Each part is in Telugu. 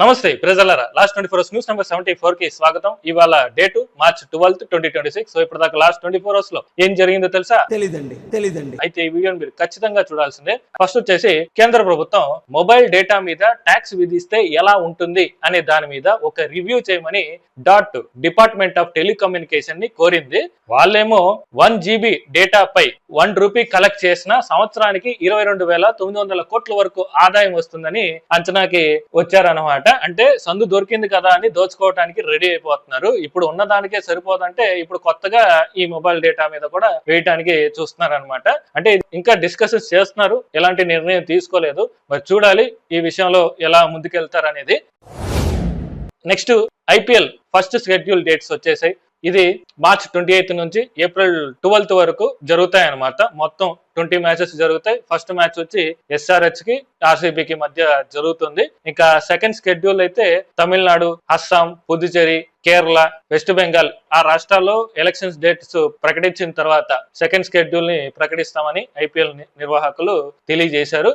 నమస్తే ప్రజలారా, లాస్ట్ 24 అవర్స్ న్యూస్ నెంబర్ 74 కి స్వాగతం. ఇవాళ డేటు మార్చ్ 12, 2026. సో ఇప్పుడు దాకా లాస్ట్ 24 అవర్స్ లో ఏం జరిగిందో తెలుసా? తెలీదండి. అయితే ఈ వీడియోని మీరు ఖచ్చితంగా చూడాల్సిందే. ఫస్ట్ వచ్చేసి కేంద్ర ప్రభుత్వం మొబైల్ డేటా మీద ట్యాక్స్ విధిస్తే ఎలా ఉంటుంది అనే దాని మీద ఒక రివ్యూ చేయమని డిపార్ట్మెంట్ ఆఫ్ టెలికమ్యూనికేషన్ ని కోరింది. వాళ్ళేమో 1 GB డేటా పై 1 రూపీ కలెక్ట్ చేసిన సంవత్సరానికి 22,900 కోట్ల వరకు ఆదాయం వస్తుందని అంచనాకి వచ్చారన్నమాట. అంటే సందు దొరికింది కదా అని దోచుకోవడానికి రెడీ అయిపోతున్నారు. ఇప్పుడు ఉన్నదానికే సరిపోదంటే ఇప్పుడు కొత్తగా ఈ మొబైల్ డేటా మీద కూడా వేయటానికి చూస్తున్నారు అనమాట. అంటే ఇంకా డిస్కషన్స్ చేస్తున్నారు, ఎలాంటి నిర్ణయం తీసుకోలేదు. మరి చూడాలి ఈ విషయంలో ఎలా ముందుకెళ్తారు అనేది. Next IPL first schedule dates వచ్చేసాయి. ఇది మార్చ్ 28 నుంచి ఏప్రిల్ 12 వరకు జరుగుతాయి అనమాట. మొత్తం 20 మ్యాచెస్ జరుగుతాయి. ఫస్ట్ మ్యాచ్ వచ్చి SRH కి RCB కి మధ్య జరుగుతుంది. ఇంకా సెకండ్ షెడ్యూల్ అయితే తమిళనాడు, అస్సాం, పుదుచ్చేరి, కేరళ, వెస్ట్ బెంగాల్ ఆ రాష్ట్రాల్లో ఎలక్షన్స్ డేట్స్ ప్రకటించిన తర్వాత సెకండ్ షెడ్యూల్ ని ప్రకటిస్తామని ఐపీఎల్ నిర్వాహకులు తెలియజేశారు.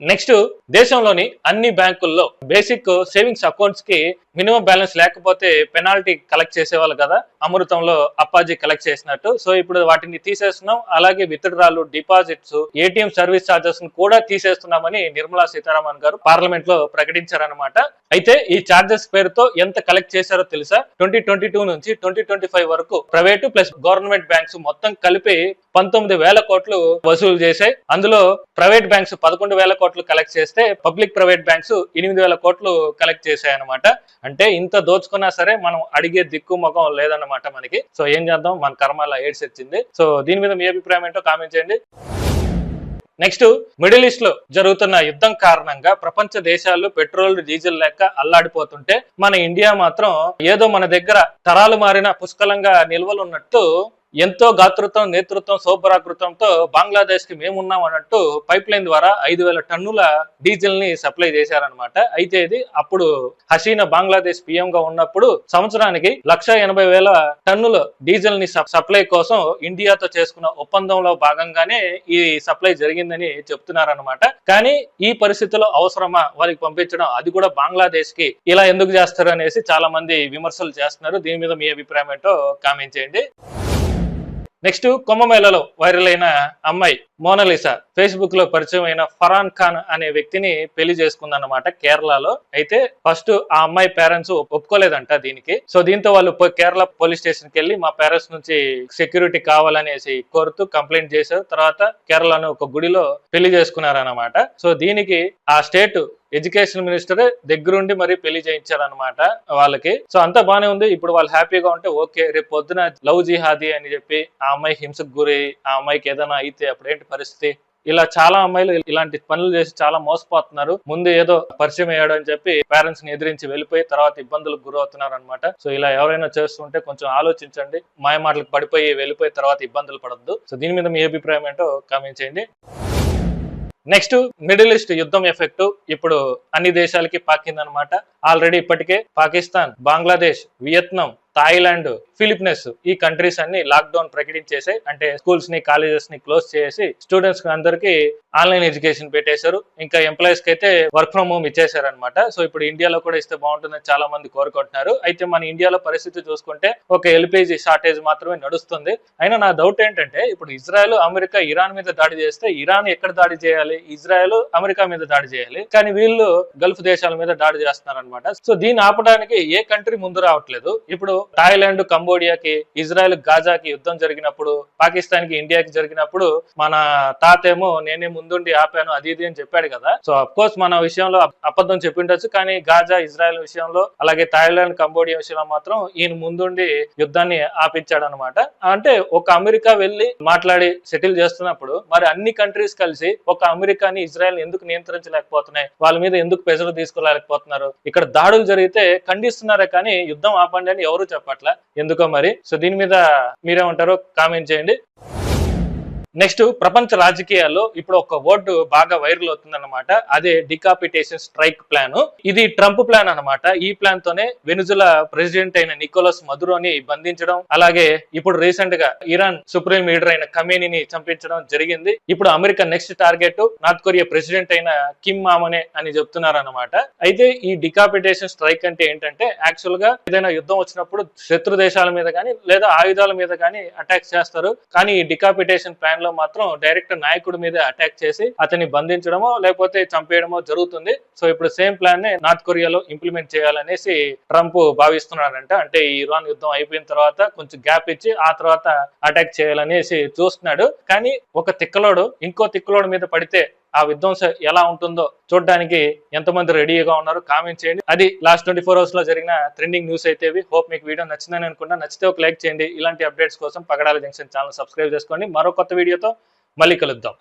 నెక్స్ట్ దేశంలోని అన్ని బ్యాంకుల్లో బేసిక్ సేవింగ్స్ అకౌంట్స్ కి మినిమం బ్యాలెన్స్ లేకపోతే పెనాల్టీ కలెక్ట్ చేసేవాళ్ళు కదా, అమృతంలో అప్పాజీ కలెక్ట్ చేసినట్టు. సో ఇప్పుడు వాటిని తీసేస్తున్నాం. అలాగే withdrawal, deposits, ATM service charges కూడా తీసేస్తున్నామని నిర్మలా సీతారామన్ గారు పార్లమెంట్ లో ప్రకటించారనమాట. అయితే ఈ చార్జెస్ పేరుతో ఎంత కలెక్ట్ చేశారో తెలుసా? 2022 నుంచి 2025 వరకు ప్రైవేటు ప్లస్ గవర్నమెంట్ బ్యాంక్స్ మొత్తం కలిపి 19,000 కోట్లు వసూలు చేశాయి. అందులో ప్రైవేట్ బ్యాంక్స్ 11,000 కోట్లు కలెక్ట్ చేస్తే పబ్లిక్ ప్రైవేట్ బ్యాంక్స్ 8,000 కోట్లు కలెక్ట్ చేశాయి అనమాట. అంటే ఇంత దోచుకున్నా సరే మనం అడిగే దిక్కు ముఖం లేదన్నమాట మనకి. సో ఏం చేద్దాం, మన కర్మాల ఎయిడ్స్ వచ్చింది. సో దీని మీద మీ అభిప్రాయం ఏంటో కామెంట్ చేయండి. నెక్స్ట్ మిడిల్ ఈస్ట్ లో జరుగుతున్న యుద్ధం కారణంగా ప్రపంచ దేశాలు పెట్రోల్, డీజిల్ లేక అల్లాడిపోతుంటే మన ఇండియా మాత్రం ఏదో మన దగ్గర తరాలు మారిన పుష్కలంగా నిల్వలు ఉన్నట్టు ఎంతో గాతృత్వం, నేతృత్వం, సౌభరాకృతంతో బంగ్లాదేశ్ కి మేమున్నాం అన్నట్టు పైప్ లైన్ ద్వారా 5,000 టన్నుల డీజిల్ ని సప్లై చేశారనమాట. అయితే ఇది అప్పుడు హసీనా బంగ్లాదేశ్ పిఎం గా ఉన్నప్పుడు సంవత్సరానికి 1,80,000 టన్నుల డీజిల్ ని సప్లై కోసం ఇండియాతో చేసుకున్న ఒప్పందంలో భాగంగానే ఈ సప్లై జరిగిందని చెప్తున్నారనమాట. కానీ ఈ పరిస్థితుల్లో అవసరమా వారికి పంపించడం, అది కూడా బంగ్లాదేశ్ కి ఇలా ఎందుకు చేస్తారు అనేసి చాలా మంది విమర్శలు చేస్తున్నారు. దీని మీద మీ అభిప్రాయం ఏంటో కామెంట్ చేయండి. నెక్స్ట్ కుంభమేళలో వైరల్ అయిన అమ్మాయి మోనాలిసా ఫేస్బుక్ లో పరిచయం అయిన ఫరాన్ ఖాన్ అనే వ్యక్తిని పెళ్లి చేసుకుందన్నమాట కేరళలో. అయితే ఫస్ట్ ఆ అమ్మాయి పేరెంట్స్ ఒప్పుకోలేదంట దీనికి. సో దీంతో వాళ్ళు కేరళ పోలీస్ స్టేషన్ కి వెళ్ళి మా పేరెంట్స్ నుంచి సెక్యూరిటీ కావాలనేసి కోరుతూ కంప్లైంట్ చేశారు. తర్వాత కేరళలో ఒక గుడిలో పెళ్లి చేసుకున్నారన్నమాట. సో దీనికి ఆ స్టేట్ ఎడ్యుకేషన్ మినిస్టర్ దగ్గరుండి మరి పెళ్లి చేయించారనమాట వాళ్ళకి. సో అంతా బానే ఉంది. ఇప్పుడు వాళ్ళు హ్యాపీగా ఉంటే ఓకే. రేపు పొద్దున లవ్ జిహాదీ అని చెప్పి ఆ అమ్మాయి హింసకు గురి, ఆ అమ్మాయికి ఏదైనా అయితే అప్పుడేంటి పరిస్థితి? ఇలా చాలా అమ్మాయిలు ఇలాంటి పనులు చేసి చాలా మోసపోతున్నారు. ముందు ఏదో పరిచయం అయ్యాడు అని చెప్పి పేరెంట్స్ ని ఎదిరించి వెళ్ళిపోయి తర్వాత ఇబ్బందులకు గురవుతున్నారు అనమాట. సో ఇలా ఎవరైనా చేస్తుంటే కొంచెం ఆలోచించండి. మాయ మాటలకు పడిపోయి వెళ్ళిపోయి తర్వాత ఇబ్బందులు పడద్దు. సో దీని మీద మీ అభిప్రాయం ఏంటో కామెంట్ చేయండి. నెక్స్ట్ మిడిల్ ఈస్ట్ యుద్ధం ఎఫెక్ట్ ఇప్పుడు అన్ని దేశాలకి పాకిందనమాట. ఆల్రెడీ ఇప్పటికే Pakistan, Bangladesh, Vietnam, Thailand, Philippines ఈ కంట్రీస్ అన్ని లాక్డౌన్ ప్రకటించేసాయి. అంటే స్కూల్స్ ని, కాలేజెస్ ని క్లోజ్ చేసి స్టూడెంట్స్ అందరికి ఆన్లైన్ ఎడ్యుకేషన్ పెట్టేశారు. ఇంకా ఎంప్లాయీస్ కి అయితే వర్క్ ఫ్రమ్ హోమ్ ఇచ్చేసారు అనమాట. సో ఇప్పుడు ఇండియాలో కూడా ఇస్తే బాగుంటుందని చాలా మంది కోరుకుంటున్నారు. అయితే మన ఇండియాలో పరిస్థితి చూసుకుంటే ఒక ఎల్పిజి షార్టేజ్ మాత్రమే నడుస్తుంది. అయినా నా డౌట్ ఏంటంటే ఇప్పుడు ఇజ్రాయెల్, అమెరికా ఇరాన్ మీద దాడి చేస్తే ఇరాన్ ఎక్కడ దాడి చేయాలి? ఇజ్రాయెల్, అమెరికా మీద దాడి చేయాలి. కానీ వీళ్ళు గల్ఫ్ దేశాల మీద దాడి చేస్తున్నారు అనమాట. సో దీన్ని ఆపడానికి ఏ కంట్రీ ముందు రావట్లేదు. ఇప్పుడు థాయిలాండ్, కంబోడియాకి, ఇజ్రాయెల్, గాజాకి యుద్ధం జరిగినప్పుడు, పాకిస్తాన్ కి, ఇండియాకి జరిగినప్పుడు మన తాతేమో నేనే ముందుండి ఆపాను అది ఇది అని చెప్పాడు కదా. సో అఫ్ కోర్స్ మన విషయంలో అబద్ధం చెప్పిండొచ్చు. కానీ గాజా, ఇజ్రాయెల్ విషయంలో అలాగే థాయిలాండ్, కంబోడియా విషయంలో మాత్రం ఈయన ముందుండి యుద్ధాన్ని ఆపించాడు అనమాట. అంటే ఒక అమెరికా వెళ్ళి మాట్లాడి సెటిల్ చేస్తున్నప్పుడు మరి అన్ని కంట్రీస్ కలిసి ఒక అమెరికాని, ఇజ్రాయెల్ ఎందుకు నియంత్రించలేకపోతున్నాయి? వాళ్ళ మీద ఎందుకు ప్రెజర్ తీసుకోలేకపోతున్నారు? ఇక్కడ దాడులు జరిగితే ఖండిస్తున్నారే కానీ యుద్ధం ఆపండి అని ఎవరు చెప్పట్లా. ఎందుకో మరి. సో దీని మీద మీరేమంటారో కామెంట్ చేయండి. నెక్స్ట్ ప్రపంచ రాజకీయాల్లో ఇప్పుడు ఒక వర్డ్ బాగా వైరల్ అవుతుందన్నమాట. అదే డికాపిటేషన్ స్ట్రైక్ ప్లాన్. ఇది ట్రంప్ ప్లాన్ అన్నమాట. ఈ ప్లాన్ తోనే వెనుజులా ప్రెసిడెంట్ అయిన నికోలస్ మదురోని బంధించడం, అలాగే ఇప్పుడు రీసెంట్ గా ఇరాన్ సుప్రీం లీడర్ అయిన ఖమేనీని చంపించడం జరిగింది. ఇప్పుడు America next target north Korea president అయిన కిమ్ మామనే అని చెప్తున్నారు అన్నమాట. అయితే ఈ డికాపిటేషన్ స్ట్రైక్ అంటే ఏంటంటే యాక్చువల్ గా ఏదైనా యుద్ధం వచ్చినప్పుడు శత్రు దేశాల మీద కానీ లేదా ఆయుధాల మీద కానీ అటాక్ చేస్తారు. కానీ ఈ డికాపిటేషన్ ప్లాన్ లో మాత్రం డైరెక్ట్ నాయకుడి మీద అటాక్ చేసి అతన్ని బంధించడమో లేకపోతే చంపేయడమో జరుగుతుంది. సో ఇప్పుడు సేమ్ ప్లాన్ ని నార్త్ కొరియాలో ఇంప్లిమెంట్ చేయాలనేసి ట్రంప్ భావిస్తున్నాడంట. అంటే ఈ ఇరాన్ యుద్ధం అయిపోయిన తర్వాత కొంచెం గ్యాప్ ఇచ్చి ఆ తర్వాత అటాక్ చేయాలనేసి చూస్తున్నాడు. కానీ ఒక తిక్కలోడు ఇంకో తిక్కలోడు మీద పడితే ఆ విధ్వంసం ఎలా ఉంటుందో చూడడానికి ఎంతమంది రెడీగా ఉన్నారు కామెంట్ చేయండి. అది లాస్ట్ 24 hours లో జరిగిన ట్రెండింగ్ న్యూస్ అయితే హోప్ మీకు వీడియో నచ్చిందని అనుకుంటా. నచ్చితే ఒక లైక్ చేయండి. ఇలాంటి అప్డేట్స్ కోసం పగడాల జంక్షన్ ఛానల్ సబ్స్క్రైబ్ చేసుకోండి. మరో కొత్త వీడియోతో మళ్ళీ కలుద్దాం.